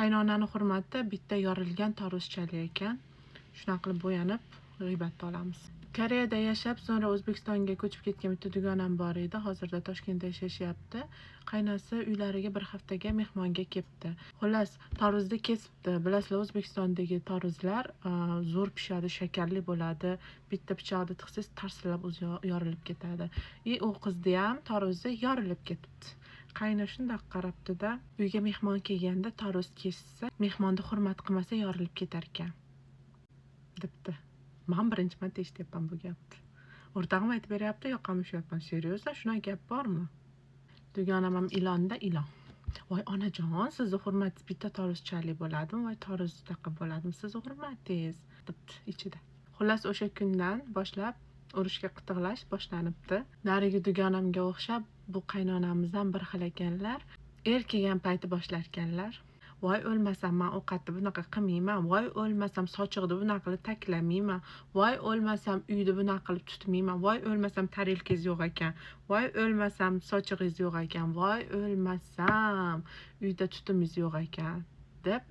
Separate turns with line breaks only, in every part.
Qaynonani hurmati bitta yorilgan tarvuzchali ekan. Shunaqa qilib bo'yanib g'iybatda olamiz. Koreyada yashab, so'ngra O'zbekistonga ko'chib ketgan bitta dugonam bor edi. Hozirda Toshkentda yashashyapti. Qaynasi uylariga bir haftaga mehmonga kelibdi. Xullas, tarvuzni kesibdi. Bilasizlar, O'zbekistondagi tarvuzlar zo'r pishadi, shakarli bo'ladi. Bitta pichoqda tiqsangiz tarsillab o'zi yorilib ketadi. U qizni ham tarvuzi yorilib ketibdi. Qayna shundoq qarabdi-da, uyga mehmon kelganda tarvuz kessa, mehmonni hurmat qilmasa yorilib ketar ekan, debdi. Men birinchi marta eshityapman bu gapni. O'rtog'im aytib beryapti, yoqamishyapman. Seriozdan shunaqa gap bormi? Dugonam ham ilonda ilon. Voy onajon, sizni hurmatingiz bitta tarvuzchalik bo'ladimi? Voy tarvuz taqa bo'ladimi sizni hurmatingiz? debdi ichida. Xullas, o'sha kundan boshlab urushga qitiqlash boshlanibdi. Narigi dugonamga o'xshab bu qaynonamiz ham bir xil ekanlar. Kelgan payti boshlar ekanlar. Voy o'lmasam men ovqatni bunaqa qilmayman. Voy o'lmasam sochiqni bunaqa qilib taklamayman. Voy o'lmasam uyni bunaqa qilib tutmayman. Voy o'lmasam tarelkangiz yo'q ekan. Voy o'lmasam sochig'ingiz yo'q ekan. Voy o'lmasam uyda tutumingiz yo'q ekan deb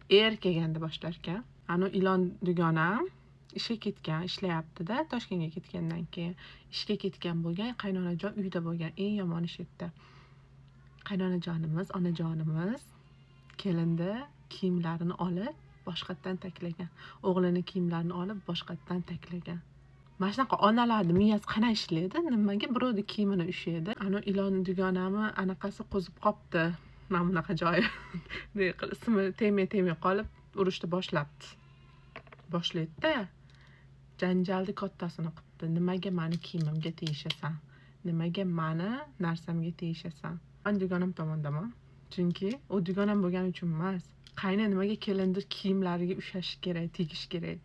kelganda boshlar ekan. Ana ilon dugonam ishga ketgan, ishlayapti-da, Toshkentga ketgandan keyin ishga ketgan bo'lgan, qaynonajon uyda bo'lgan. Eng yomon ish etdi. Qaynonajonimiz, onajonimiz kelindi kiyimlarini olib boshqatdan taklagan. O'g'lini kiyimlarini olib boshqatdan taklagan. Mana shunaqa onalarning miyasi qana ishlaydi? Nimaga birovning kiyimini ushlaydi? Ana ilon dugonami anaqasi qo'zib qopti. Mana bunaqa joyi. Ismi tegmay qolib urushni boshlaydi-da. Janjalni kattasini qilibdi. Nimaga meni kiyimimga tegishasan? Nimaga meni narsamga tegishasan? Men dugonam tomondaman. Chunki u dugonam bo'lgani uchun emas. Qayna nimaga kelindi kiyimlariga ushlash kerak, tegish kerak.